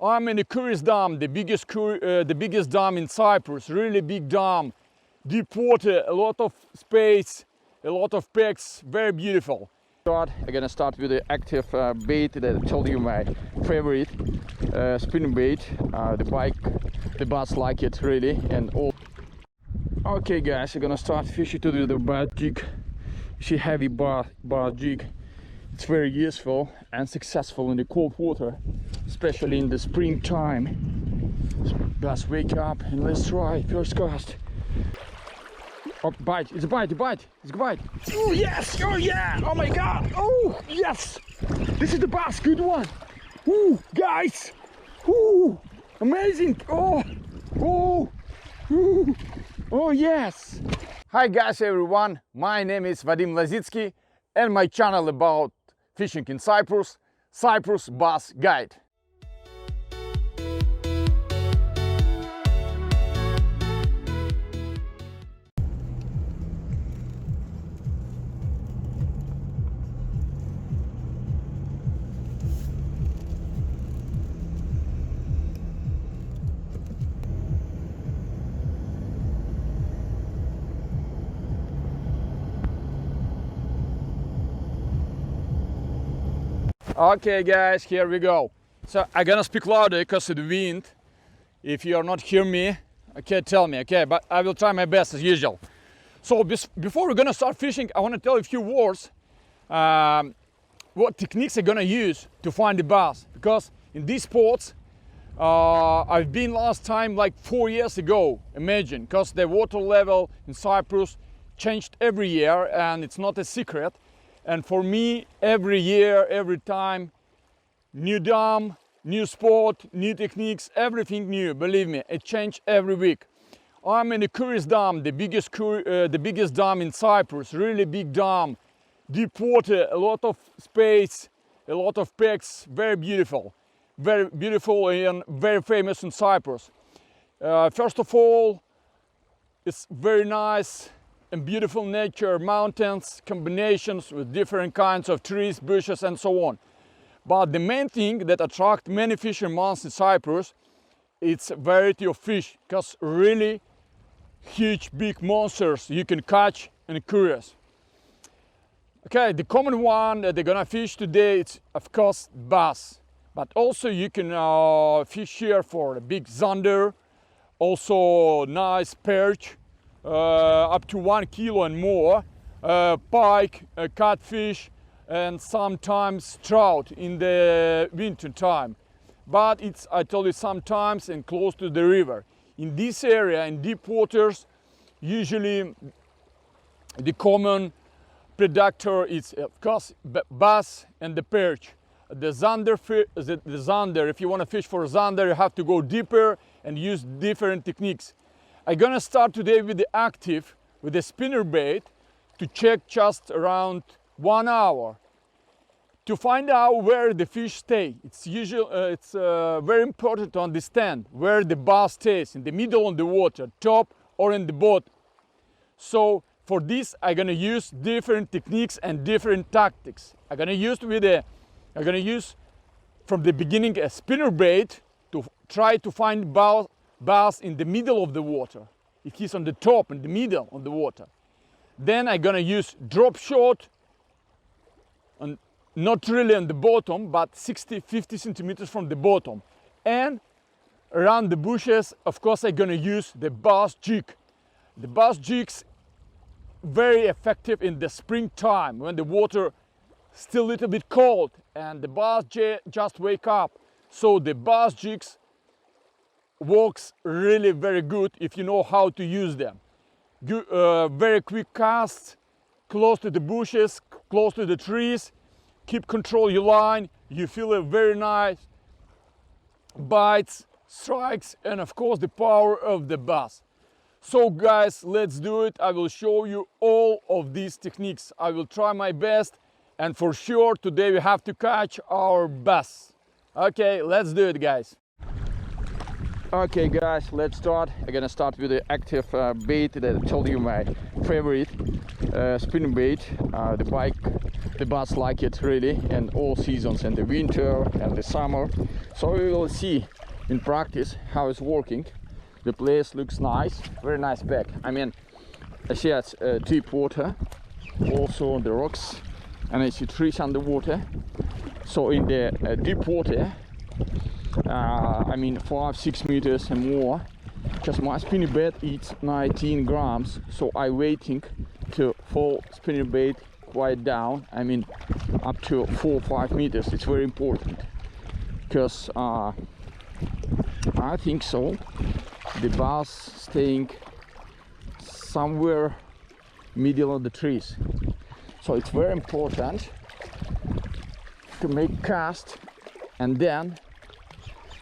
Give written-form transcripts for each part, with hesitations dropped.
I'm in the Kouris Dam, the biggest dam in Cyprus. Really big dam, deep water, a lot of space, a lot of pecks, very beautiful. I'm gonna start with the active bait that I told you my favorite spinning bait. The bass like it really, and all. Okay, guys, I'm gonna start fishing to the bass jig. You see, heavy bass jig. It's very useful and successful in the cold water, especially in the springtime. Bass, wake up and let's try first cast. Oh, bite! It's a bite! It's a bite! Oh yes! Oh yeah! Oh my God! Oh yes! This is the bass, good one! Ooh, guys! Ooh, amazing! Oh, oh, ooh. Oh yes! Hi guys, everyone! My name is Vadim Lazitsky, and my channel about fishing in Cyprus, Cyprus Bass Guide. Okay guys, here we go. So I'm gonna speak louder because of the wind. If you are not hear me, okay, tell me, okay, but I will try my best as usual. So before we're gonna start fishing, I want to tell you a few words what techniques I'm gonna use to find the bass, because in these spots I've been last time like 4 years ago, imagine, because the water level in Cyprus changed every year, and it's not a secret. And for me, every year, every time, new dam, new spot, new techniques, everything new. Believe me, it changes every week. I'm in the Kouris Dam, the biggest dam in Cyprus. Really big dam, deep water, a lot of space, a lot of pecks. Very beautiful and very famous in Cyprus. First of all, it's very nice and beautiful nature, mountains, combinations with different kinds of trees, bushes and so on. But the main thing that attracts many fishermen in Cyprus, it's variety of fish, because really huge big monsters you can catch in Kouris. Okay, the common one that they're gonna fish today, it's of course bass, but also you can fish here for a big zander, also nice perch, up to 1 kilo and more, pike, catfish, and sometimes trout in the winter time. But it's, I told you, sometimes and close to the river. In this area, in deep waters, usually the common predator is of course bass and the perch. The zander, if you want to fish for a zander, you have to go deeper and use different techniques. I'm gonna start today with the active, with the spinnerbait, to check just around 1 hour to find out where the fish stay. It's very important to understand where the bass stays, in the middle of the water, top or in the bottom. So for this, I'm gonna use different techniques and different tactics. I'm gonna use from the beginning a spinnerbait to try to find bass in the middle of the water. If he's on the top, in the middle of the water. Then I'm gonna use drop shot, and not really on the bottom, but 60-50 centimeters from the bottom. And around the bushes, of course, I'm gonna use the bass jig. The bass jigs very effective in the springtime when the water still a little bit cold and the bass just wake up. So the bass jigs works really very good if you know how to use them. Very quick casts, close to the bushes, close to the trees. Keep control your line. You feel a very nice bites, strikes, and of course the power of the bass. So guys, let's do it. I will show you all of these techniques. I will try my best, and for sure today we have to catch our bass. Okay, let's do it, guys. Okay guys, let's start. I'm gonna start with the active bait that I told you my favorite spinning bait. the bass like it really, and all seasons, and the winter and the summer. So we will see in practice how it's working. The place looks nice, very nice back. I mean, I see it's deep water, also on the rocks, and I see trees underwater. So in the deep water, I mean 5-6 meters and more, just my spinnerbait eats 19 grams. So I'm waiting to fall spinnerbait quite down, I mean up to 4-5 meters. It's very important, because I think so the bass staying somewhere middle of the trees. So it's very important to make cast and then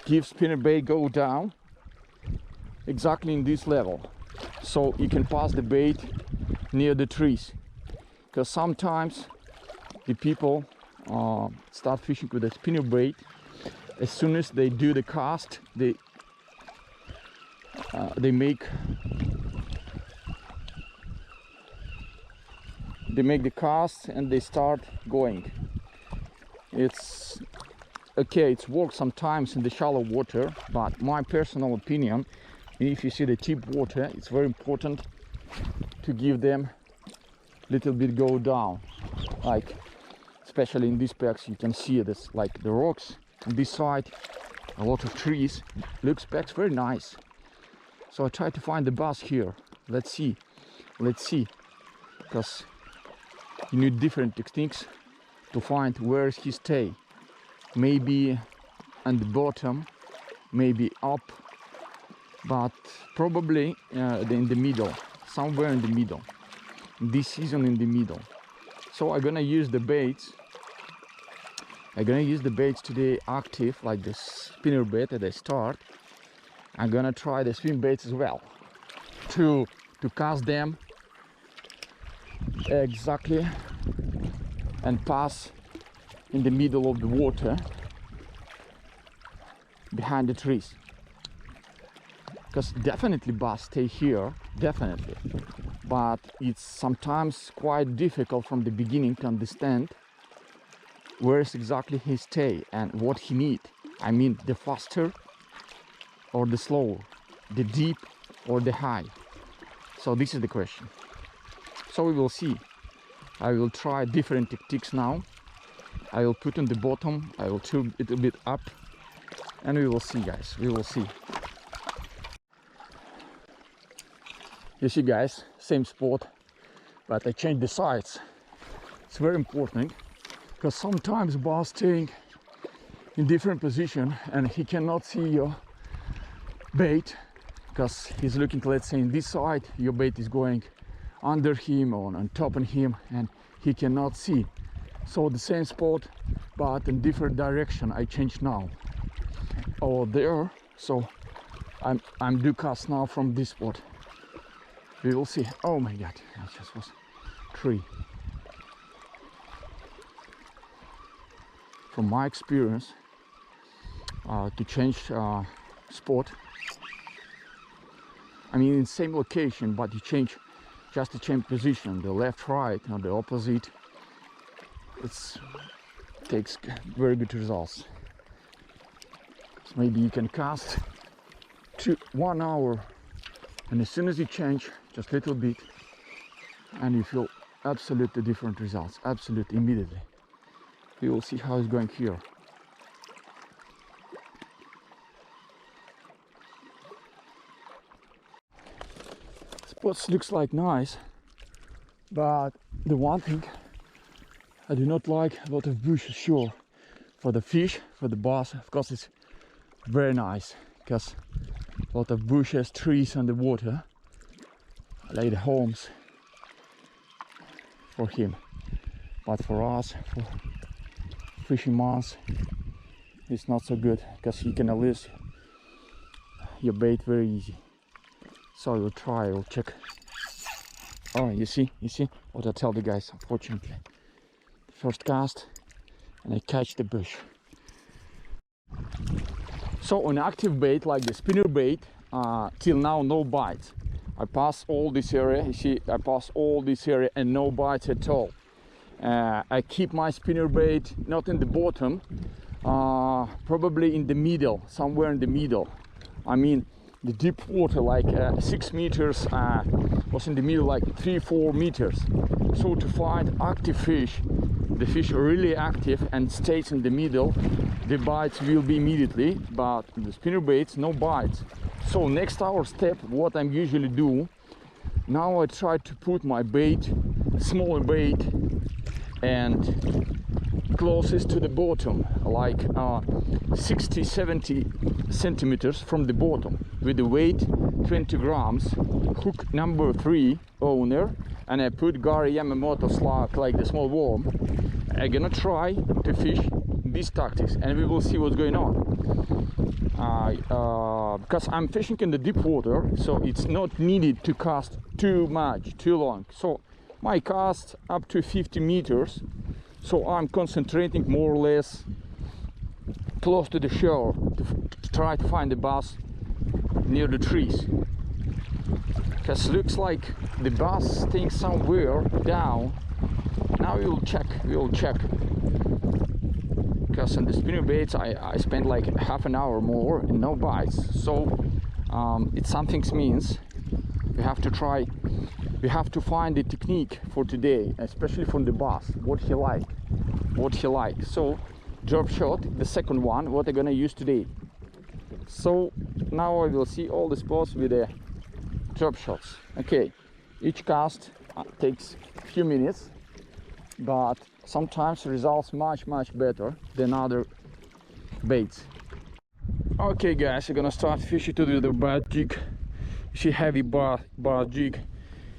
give spinnerbait go down exactly in this level, so you can pass the bait near the trees. Because sometimes the people start fishing with a spinnerbait. As soon as they do the cast, they make the cast and they start going. It's okay, it's works sometimes in the shallow water, but my personal opinion, if you see the deep water, it's very important to give them little bit go down, like especially in these packs. You can see this, like the rocks on this side, a lot of trees. Looks packs very nice. So I try to find the bass here. Let's see, because you need different techniques to find where he stay. Maybe on the bottom, maybe up, but probably in the middle, somewhere in the middle. This season in the middle. So I'm gonna use the baits. Today active, like the spinnerbait at the start. I'm gonna try the swim baits as well to cast them exactly and pass in the middle of the water behind the trees. Because definitely bass stay here, definitely, but it's sometimes quite difficult from the beginning to understand where is exactly he stay and what he need. I mean, the faster or the slower, the deep or the high. So this is the question. So we will see. I will try different techniques now. I will put on the bottom, I will tilt it a bit up, and we will see, guys, we will see. You see, guys, same spot, but I changed the sides. It's very important, because sometimes bass staying in different position and he cannot see your bait, because he's looking, let's say, in this side, your bait is going under him or on top of him, and he cannot see. So the same spot, but in different direction, I change now. Over there, so I'm do cast now from this spot. We will see. Oh my god, that just was tree. From my experience, to change spot, I mean in same location, but you change just to change position, the left, right, or the opposite. It takes very good results. So maybe you can cast 1 hour, and as soon as you change just a little bit, and you feel absolutely different results, absolutely immediately. We will see how it's going here. Spots looks like nice, but the one thing I do not like, a lot of bushes. Sure, for the fish, for the bass, of course it's very nice, because a lot of bushes, trees on the water, like the homes for him. But for us, for fishing months, it's not so good, because you can lose your bait very easy. So I will try, I will check. Oh, you see what I tell the guys, unfortunately. First cast and I catch the bush. So on active bait like the spinner bait, till now no bites. I pass all this area, you see, I pass all this area and no bites at all. I keep my spinnerbait not in the bottom, probably in the middle, somewhere in the middle. I mean, the deep water, like 6 meters, was in the middle, like 3-4 meters. So to find active fish, the fish are really active and stays in the middle, the bites will be immediately, but the spinnerbaits, no bites. So next our step, what I'm usually do, now I try to put my bait, smaller bait, and closest to the bottom, like 60-70 centimeters from the bottom, with the weight 20 grams, hook number 3 owner, and I put Gary Yamamoto slug, like the small worm. I'm gonna try to fish these tactics and we will see what's going on. Because I'm fishing in the deep water, so it's not needed to cast too much, too long. So my cast up to 50 meters, so I'm concentrating more or less close to the shore to try to find the bass near the trees. Because looks like the bass staying somewhere down. Now we'll check. Because on the spinnerbaits I spent like half an hour more and no bites. So it something means we have to try. We have to find the technique for today, especially from the bass, what he like. So drop shot, the second one, what I'm gonna use today. So now I will see all the spots with the drop shots. Okay, each cast takes a few minutes, but sometimes results much better than other baits. Okay guys, I'm gonna start fishing today with the bar jig. You see, heavy bar jig.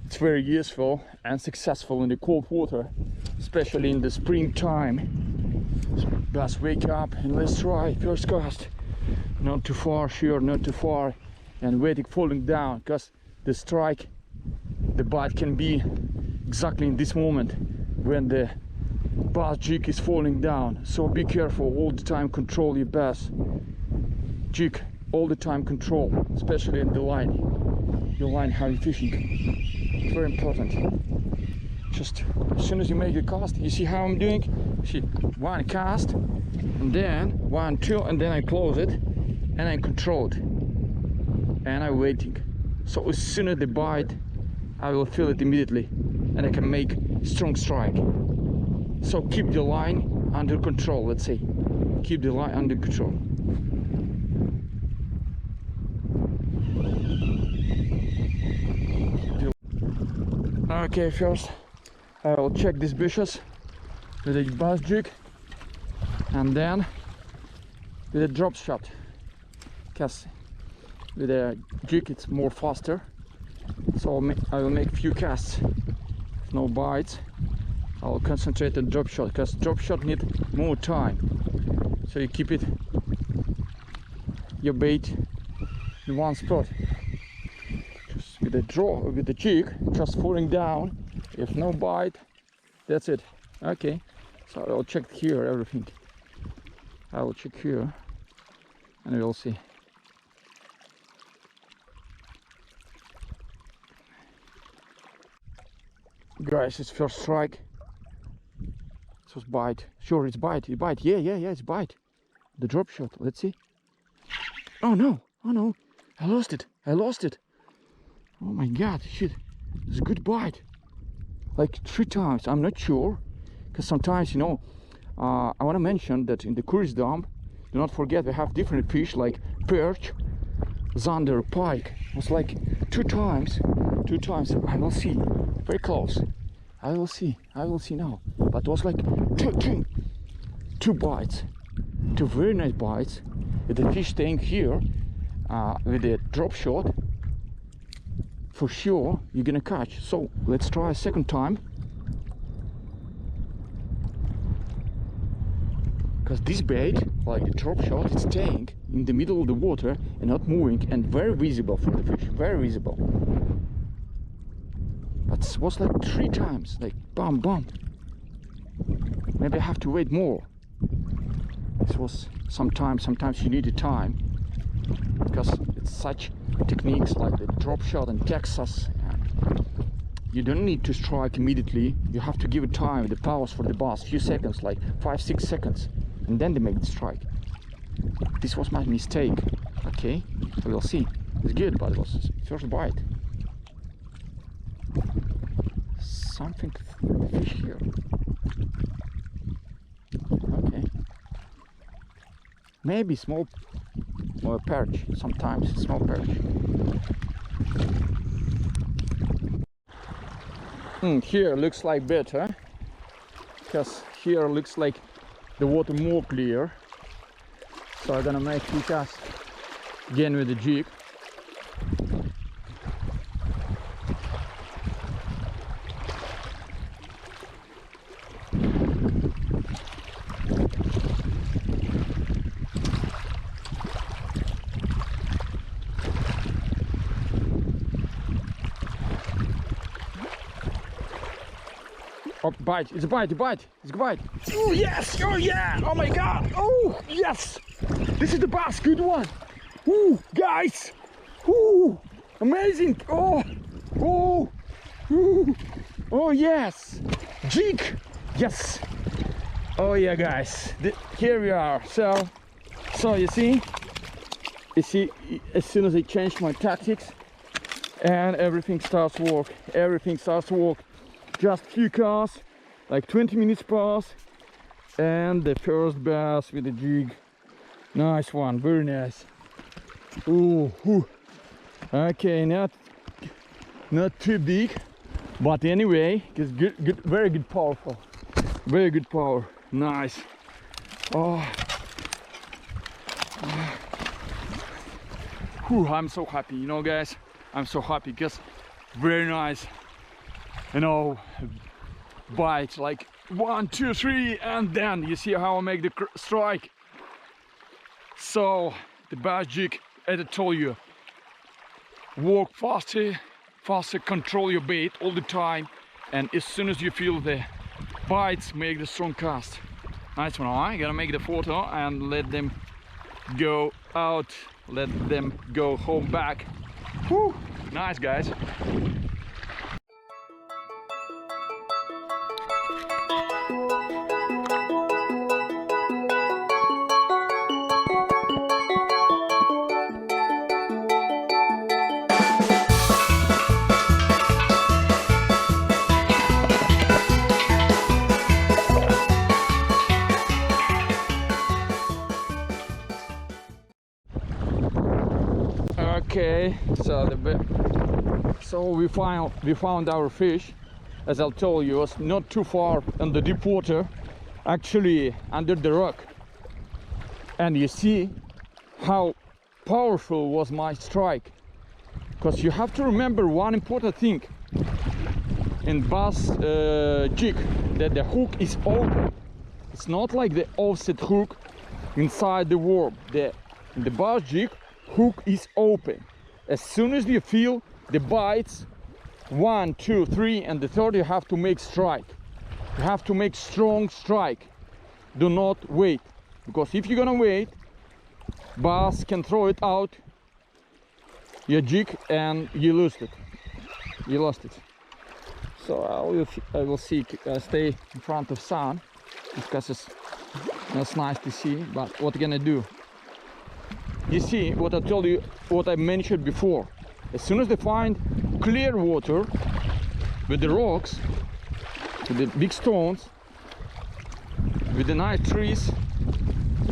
It's very useful and successful in the cold water, especially in the springtime. So just wake up and let's try first cast. Not too far, sure, not too far, and waiting falling down, because the strike, the bite can be exactly in this moment when the bass jig is falling down. So be careful, all the time control your bass jig, all the time control, especially in the line, your line, how you're fishing. It's very important. Just as soon as you make a cast, you see how I'm doing? See, one cast, and then 1, 2, and then I close it, and I control it, and I'm waiting. So as soon as they bite, I will feel it immediately, and I can make strong strike. So keep the line under control. Let's say, keep the line under control. Okay, first I will check these bushes with a bass jig, and then with a drop shot, because with a jig it's more faster. So I will make few casts, no bites. I will concentrate on drop shot, because drop shot need more time. So you keep it, your bait in one spot. With the with the jig just falling down, if no bite, that's it. Okay, so I'll check here everything. I will check here and we'll see. Guys, it's first strike. This was bite. Sure, it's bite. It's bite. Yeah, it's bite. The drop shot. Let's see. Oh no! I lost it. Oh my god, shit, it's a good bite. Like 3 times, I'm not sure. Because sometimes, you know, I want to mention that in the Kouris Dam, do not forget we have different fish like perch, zander, pike. It was like 2 times. I will see, very close. I will see now. But it was like two bites, 2 very nice bites. With the fish staying here, with the drop shot. For sure you're gonna catch. So let's try a second time, because this bait, like the drop shot, it's staying in the middle of the water and not moving, and very visible for the fish, very visible. But it was like 3 times, like bam. Maybe I have to wait more. This was sometimes you need the time, because it's such techniques like the drop shot in Texas, you don't need to strike immediately. You have to give it time, the pause for the bass, few seconds, like 5-6 seconds, and then they make the strike. This was my mistake. Okay, we'll see. It's good, but it was first bite. Something fish here. Okay. Maybe small perch. Sometimes small perch. Here looks like better, because here looks like the water more clear. So I'm gonna make few casts again with the jig. Oh, bite, it's a bite, it's a bite. Oh yes, oh yeah, oh my god, oh yes. This is the bass, good one. Ooh, guys, ooh, amazing. Oh, oh, ooh. Oh yes, jig, yes. Oh yeah, guys, here we are. So you see, as soon as I changed my tactics, and everything starts to work. Everything starts to work. Just few casts, like 20 minutes pass, and the first bass with the jig. Nice one, very nice. Ooh, ooh. Okay, not too big, but anyway, it's good, very good, powerful, very good power. Nice. Oh. Whew, I'm so happy, you know, guys. I'm so happy because very nice. You know, bites like 1, 2, 3, and then you see how I make the strike. So the bass jig, as I told you, work faster, control your bait all the time, and as soon as you feel the bites, make the strong cast. Nice one. I gotta make the photo and let them go out, let them go home back. Whew, nice, guys. Okay, so we found our fish. As I told you, it was not too far in the deep water, actually under the rock. And you see how powerful was my strike. Because you have to remember one important thing in bass jig, that the hook is open. It's not like the offset hook inside the worm. The bass jig hook is open. As soon as you feel the bites, 1, 2, 3, and the third, you have to make strike. You have to make strong strike. Do not wait, because if you're gonna wait, bass can throw it out your jig and you lose it. You lost it. So I will see. Stay in front of sun because it's nice to see. But what gonna do? You see what I told you, what I mentioned before. As soon as they find clear water with the rocks, with the big stones, with the nice trees,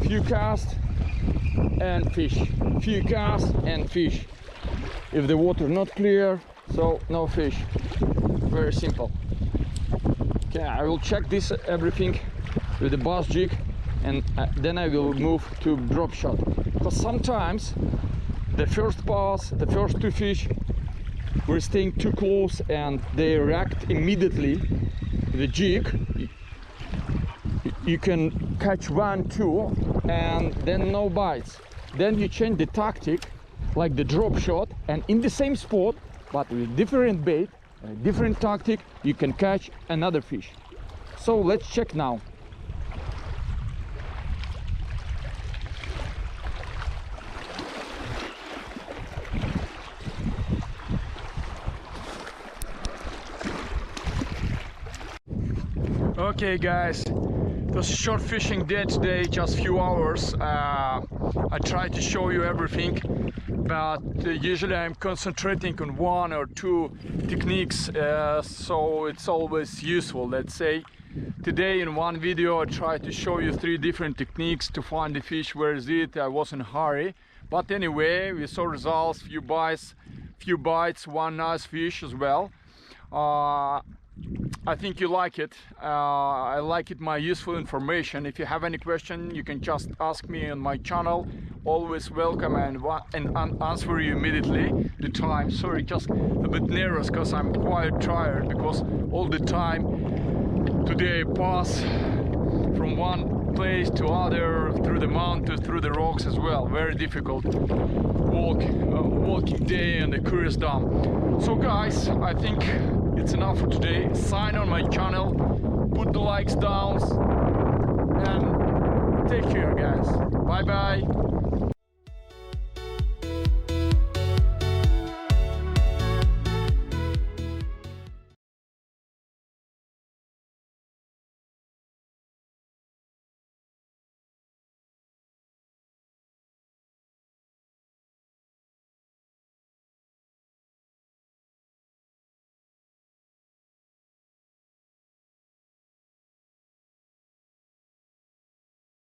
few casts and fish, few casts and fish. If the water not clear, so no fish. Very simple. Okay, I will check this everything with the bass jig, and then I will move to drop shot. Because sometimes the first pass, the first two fish were staying too close and they react immediately with the jig. You can catch 1, 2 and then no bites. Then you change the tactic, like the drop shot, and in the same spot but with different bait and a different tactic, you can catch another fish. So let's check now. Okay guys, it was a short fishing day today, just few hours. I tried to show you everything, but usually I'm concentrating on one or two techniques, so it's always useful, let's say. Today in one video I tried to show you 3 different techniques to find the fish. Where is it? I was in a hurry, but anyway, we saw results, few bites, one nice fish as well. I think you like it. I like it, my useful information. If you have any question, you can just ask me on my channel. Always welcome and answer you immediately. The time, sorry, just a bit nervous because I'm quite tired, because all the time today I pass from one place to other, through the mountains, through the rocks as well. Very difficult walking day on the Kouris Dam. So guys, I think it's enough for today. Sign on my channel, put the likes down, and take care guys. Bye bye.